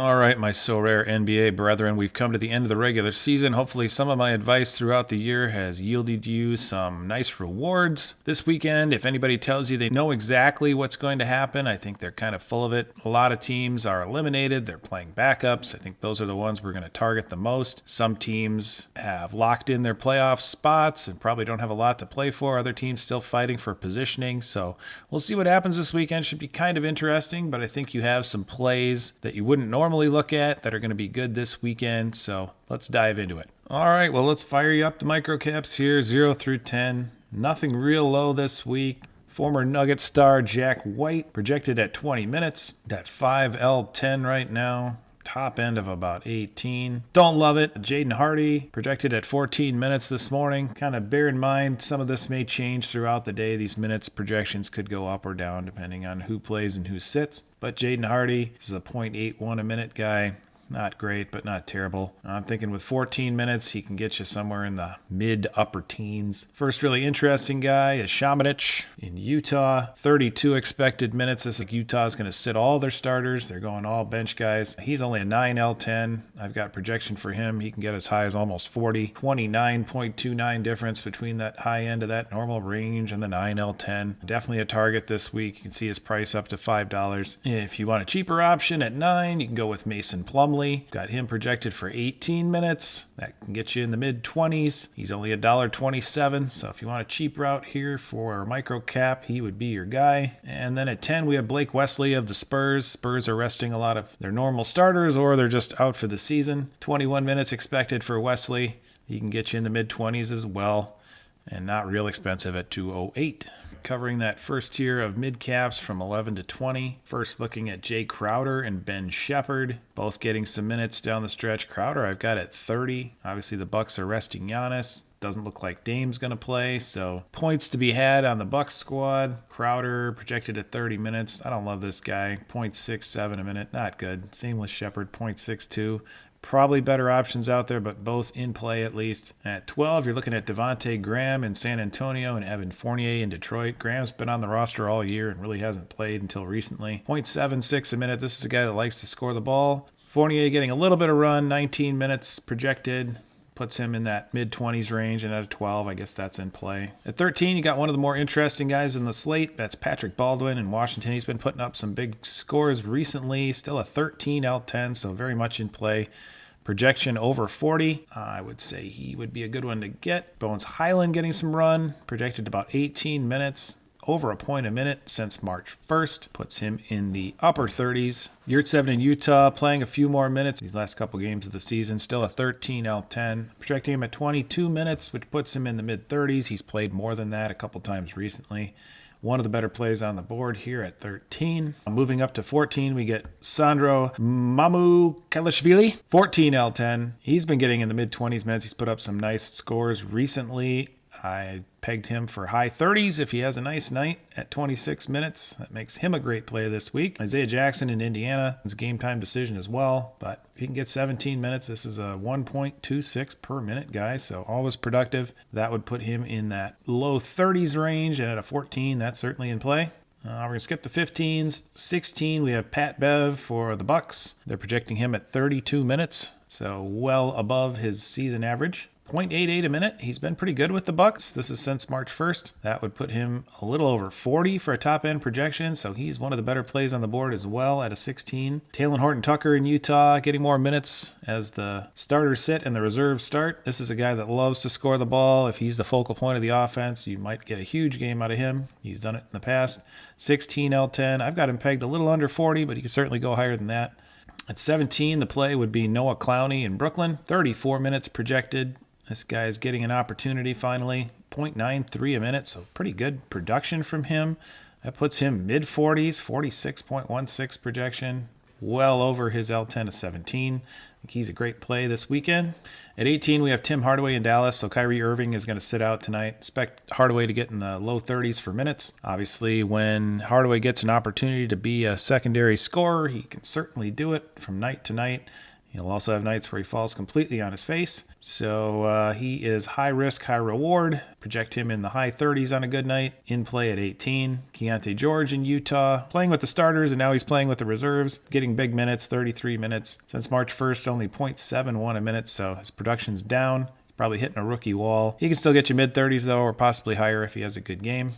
All right, my Sorare NBA brethren, we've come to the end of the regular season. Hopefully some of my advice throughout the year has yielded you some nice rewards. This weekend, if anybody tells you they know exactly what's going to happen, I think they're kind of full of it. A lot of teams are eliminated. They're playing backups. I think those are the ones we're going to target the most. Some teams have locked in their playoff spots and probably don't have a lot to play for. Other teams still fighting for positioning. So we'll see what happens this weekend. Should be kind of interesting, but I think you have some plays that you wouldn't normally look at that are going to be good this weekend, so let's dive into it. All right, well, let's fire you up the micro caps here, 0 through 10. Nothing real low this week. Former Nugget star Jack White projected at 20 minutes. That 5L10 right now. Top end of about 18. Don't love it. Jaden Hardy projected at 14 minutes this morning. Kind of bear in mind some of this may change throughout the day. These minutes projections could go up or down depending on who plays and who sits. But Jaden Hardy is a .81 a minute guy. Not great, but not terrible. I'm thinking with 14 minutes, he can get you somewhere in the mid-upper teens. First really interesting guy is Shamanich in Utah. 32 expected minutes. This is like Utah's going to sit all their starters. They're going all bench guys. He's only a 9L10. I've got projection for him. He can get as high as almost 40. 29.29 difference between that high end of that normal range and the 9L10. Definitely a target this week. You can see his price up to $5. If you want a cheaper option at 9, you can go with Mason Plumlee. Got him projected for 18 minutes. That can get you in the mid-20s. He's only $1.27, so if you want a cheap route here for a micro cap, he would be your guy. And then at 10, we have Blake Wesley of the Spurs. Spurs are resting a lot of their normal starters, or they're just out for the season. 21 minutes expected for Wesley. He can get you in the mid-20s as well, and not real expensive at $208. Covering that first tier of mid caps from 11 to 20. First looking at Jay Crowder and Ben Shepherd, both getting some minutes down the stretch. Crowder I've got at 30. Obviously the Bucks are resting Giannis. Doesn't look like Dame's going to play, so points to be had on the Bucks squad. Crowder projected at 30 minutes. I don't love this guy. 0.67 a minute, not good. Same with Shepherd, 0.62. Probably better options out there, but both in play at least. At 12, you're looking at Devontae Graham in San Antonio and Evan Fournier in Detroit. Graham's been on the roster all year and really hasn't played until recently. 0.76 a minute. This is a guy that likes to score the ball. Fournier getting a little bit of run, 19 minutes projected. Puts him in that mid-20s range, and at a 12, I guess that's in play. At 13, you got one of the more interesting guys in the slate. That's Patrick Baldwin in Washington. He's been putting up some big scores recently. Still a 13L10, so very much in play. Projection over 40. I would say he would be a good one to get. Bones Highland getting some run. Projected about 18 minutes. Over a point a minute since March 1st. Puts him in the upper 30s. Yurtseven in Utah playing a few more minutes these last couple games of the season. Still a 13L10. Projecting him at 22 minutes, which puts him in the mid-30s. He's played more than that a couple times recently. One of the better plays on the board here at 13. Moving up to 14, we get Sandro Mamukelashvili, 14L10. He's been getting in the mid-20s minutes. He's put up some nice scores recently. I pegged him for high 30s if he has a nice night at 26 minutes. That makes him a great play this week. Isaiah Jackson in Indiana. It's a game time decision as well, but if he can get 17 minutes, this is a 1.26 per minute guy, so always productive. That would put him in that low 30s range, and at a 14, that's certainly in play. We're going to skip the 15s. 16, we have Pat Bev for the Bucks. They're projecting him at 32 minutes, so well above his season average. 0.88 a minute. He's been pretty good with the Bucks. This is since March 1st. That would put him a little over 40 for a top-end projection, so he's one of the better plays on the board as well at a 16. Talen Horton-Tucker in Utah getting more minutes as the starters sit and the reserves start. This is a guy that loves to score the ball. If he's the focal point of the offense, you might get a huge game out of him. He's done it in the past. 16L10. I've got him pegged a little under 40, but he can certainly go higher than that. At 17, the play would be Noah Clowney in Brooklyn. 34 minutes projected. This guy is getting an opportunity finally. 0.93 a minute, so pretty good production from him. That puts him mid-40s, 46.16 projection. Well over his L10 of 17. I think he's a great play this weekend. At 18, we have Tim Hardaway in Dallas, so Kyrie Irving is going to sit out tonight. Expect Hardaway to get in the low 30s for minutes. Obviously, when Hardaway gets an opportunity to be a secondary scorer, he can certainly do it from night to night. He'll also have nights where he falls completely on his face. So he is high risk, high reward. Project him in the high 30s on a good night. In play at 18. Keontae George in Utah, playing with the starters, and now he's playing with the reserves. Getting big minutes, 33 minutes. Since March 1st, only 0.71 a minute, so his production's down. Probably hitting a rookie wall. He can still get you mid-30s, though, or possibly higher if he has a good game.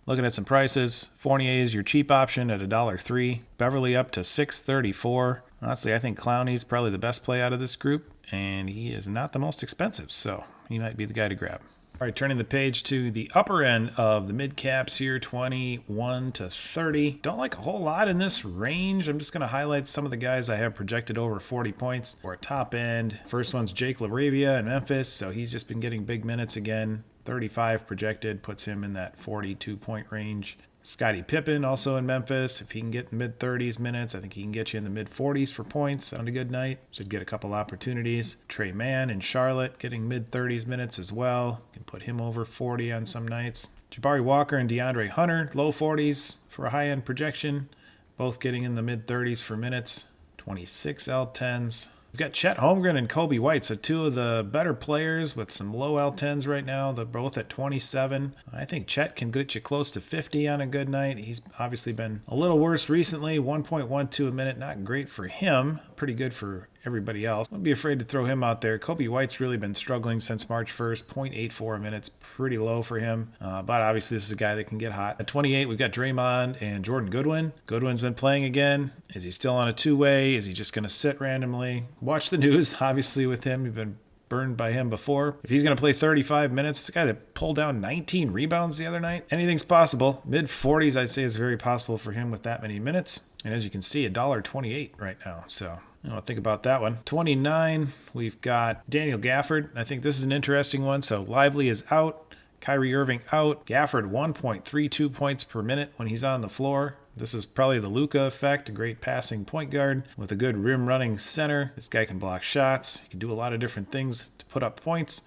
Looking at some prices, Fournier is your cheap option at $1.03. Beverly up to $6.34. Honestly, I think Clowney's probably the best play out of this group, and he is not the most expensive, so he might be the guy to grab. All right, turning the page to the upper end of the mid caps here, 21 to 30. Don't like a whole lot in this range. I'm just going to highlight some of the guys I have projected over 40 points or top end. First one's Jake LaRavia in Memphis, so he's just been getting big minutes again. 35 projected, puts him in that 42-point range. Scottie Pippen also in Memphis. If he can get mid-30s minutes, I think he can get you in the mid-40s for points on a good night. Should get a couple opportunities. Trey Mann in Charlotte getting mid-30s minutes as well. Can put him over 40 on some nights. Jabari Walker and DeAndre Hunter, low 40s for a high-end projection. Both getting in the mid-30s for minutes. 26 L10s. We've got Chet Holmgren and Kobe White, so two of the better players with some low L10s right now. They're both at 27. I think Chet can get you close to 50 on a good night. He's obviously been a little worse recently. 1.12 a minute, not great for him. Pretty good for everybody else. Don't be afraid to throw him out there. Kobe White's really been struggling since March 1st. 0.84 minutes, pretty low for him. But obviously this is a guy that can get hot. At 28, we've got Draymond and Jordan Goodwin. Goodwin's been playing again. Is he still on a two-way? Is he just going to sit randomly? Watch the news, obviously, with him. You've been burned by him before. If he's going to play 35 minutes, this guy that pulled down 19 rebounds the other night, anything's possible. Mid-40s, I'd say, is very possible for him with that many minutes. And as you can see, $1.28 right now. So I don't think about that one. 29, we've got Daniel Gafford. I think this is an interesting one. So Lively is out. Kyrie Irving out. Gafford 1.32 points per minute when he's on the floor. This is probably the Luka effect, a great passing point guard with a good rim running center. This guy can block shots. He can do a lot of different things to put up points.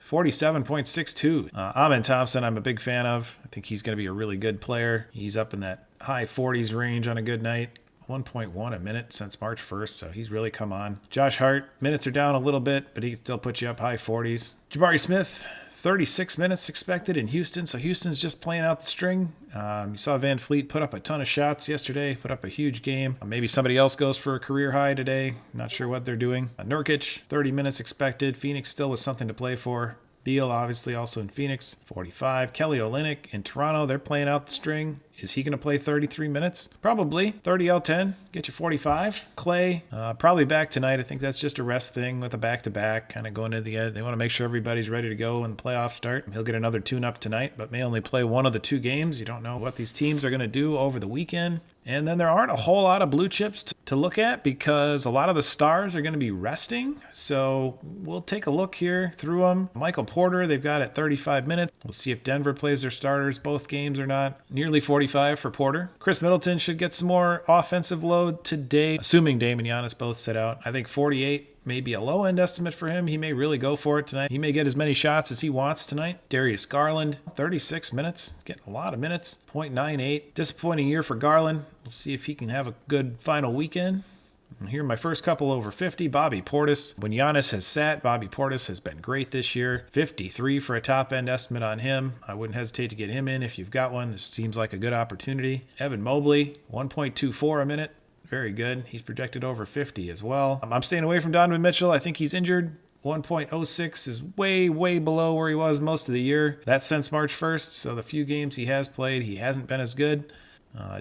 47.62. Amen Thompson, I'm a big fan of. I think he's going to be a really good player. He's up in that high 40s range on a good night. 1.1 a minute since March 1st, so he's really come on. Josh Hart, minutes are down a little bit, but he can still put you up high 40s. Jabari Smith, 36 minutes expected in Houston, so Houston's just playing out the string. You saw Van Fleet put up a ton of shots yesterday, put up a huge game. Maybe somebody else goes for a career high today. Not sure what they're doing. Nurkic, 30 minutes expected. Phoenix still with something to play for. Beal, obviously, also in Phoenix, 45. Kelly Olynyk in Toronto, they're playing out the string. Is he going to play 33 minutes? Probably. 30 L10, get you 45. Clay, probably back tonight. I think that's just a rest thing with a back-to-back, kind of going to the end. They want to make sure everybody's ready to go when the playoffs start. He'll get another tune-up tonight, but may only play one of the two games. You don't know what these teams are going to do over the weekend. And then there aren't a whole lot of blue chips to look at because a lot of the stars are going to be resting. So we'll take a look here through them. Michael Porter, they've got at 35 minutes. We'll see if Denver plays their starters both games or not. Nearly 45 for Porter. Chris Middleton should get some more offensive load today, assuming Dame and Giannis both sit out. I think 48 may be a low-end estimate for him. He may really go for it tonight. He may get as many shots as he wants tonight. Darius Garland, 36 minutes. Getting a lot of minutes. 0.98. Disappointing year for Garland. We'll see if he can have a good final weekend. And here, my first couple over 50. Bobby Portis. When Giannis has sat, Bobby Portis has been great this year. 53 for a top-end estimate on him. I wouldn't hesitate to get him in if you've got one. This seems like a good opportunity. Evan Mobley, 1.24 a minute. Very good. He's projected over 50 as well. I'm staying away from Donovan Mitchell. I think he's injured. 1.06 is way, way below where he was most of the year. That's since March 1st, so the few games he has played, he hasn't been as good.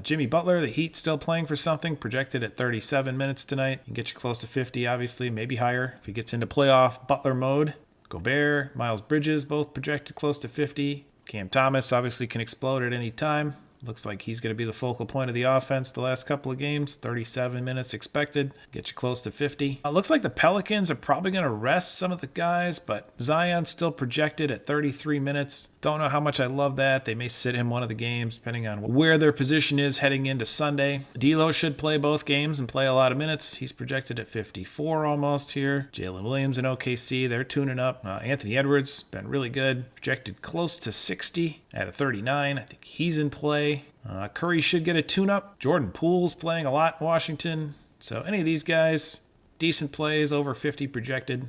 Jimmy Butler, the Heat still playing for something, projected at 37 minutes tonight. He can get you close to 50, obviously, maybe higher if he gets into playoff Butler mode. Gobert, Miles Bridges, both projected close to 50. Cam Thomas obviously can explode at any time. Looks like he's going to be the focal point of the offense the last couple of games. 37 minutes expected. Get you close to 50. Looks like the Pelicans are probably going to rest some of the guys, but Zion's still projected at 33 minutes. Don't know how much I love that. They may sit him one of the games, depending on where their position is heading into Sunday. D'Lo should play both games and play a lot of minutes. He's projected at 54 almost here. Jalen Williams in OKC, they're tuning up. Anthony Edwards, been really good. Projected close to 60 at a 39. I think he's in play. Curry should get a tune-up. Jordan Poole's playing a lot in Washington. So any of these guys, decent plays, over 50 projected.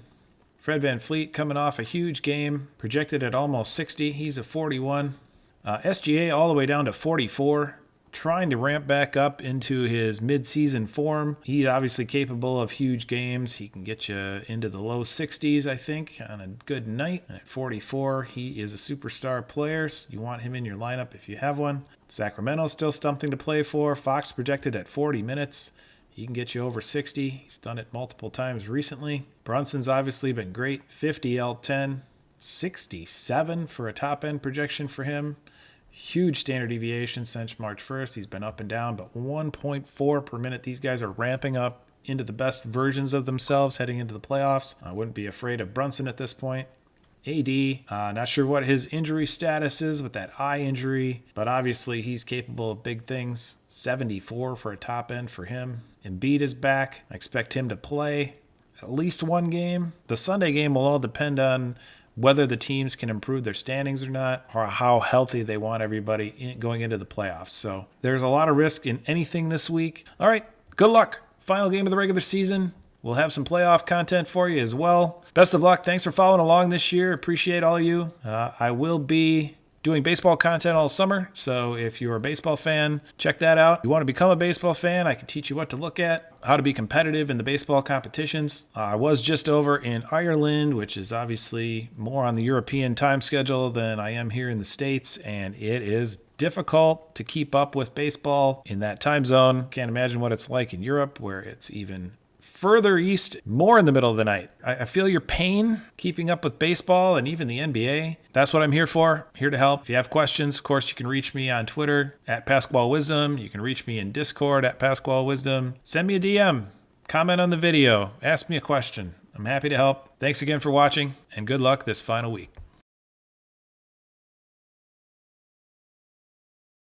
Fred VanVleet coming off a huge game, projected at almost 60. He's a 41. SGA all the way down to 44. Trying to ramp back up into his midseason form. He's obviously capable of huge games. He can get you into the low 60s, I think, on a good night. And at 44, he is a superstar player. So you want him in your lineup if you have one. Sacramento's still something to play for. Fox projected at 40 minutes. He can get you over 60. He's done it multiple times recently. Brunson's obviously been great. 50 L10. 67 for a top-end projection for him. Huge standard deviation since March 1st. He's been up and down, but 1.4 per minute. These guys are ramping up into the best versions of themselves heading into the playoffs. I wouldn't be afraid of Brunson at this point. AD, not sure what his injury status is with that eye injury, but obviously he's capable of big things. 74 for a top end for him. Embiid is back. I expect him to play at least one game. The Sunday game will all depend on whether the teams can improve their standings or not, or how healthy they want everybody going into the playoffs. So there's a lot of risk in anything this week. All right, good luck. Final game of the regular season. We'll have some playoff content for you as well. Best of luck. Thanks for following along this year. Appreciate all of you. I will be doing baseball content all summer, so if you're a baseball fan, check that out. If you want to become a baseball fan, I can teach you what to look at, how to be competitive in the baseball competitions. I was just over in Ireland, which is obviously more on the European time schedule than I am here in the States, and it is difficult to keep up with baseball in that time zone. Can't imagine what it's like in Europe, where it's even further east, more in the middle of the night. I feel your pain keeping up with baseball and even the NBA. That's what I'm here for, here to help. If you have questions, of course, you can reach me on Twitter at @PasqualeWisdom. You can reach me in Discord at PasqualeWisdom. Send me a DM, comment on the video, ask me a question. I'm happy to help. Thanks again for watching, and good luck this final week.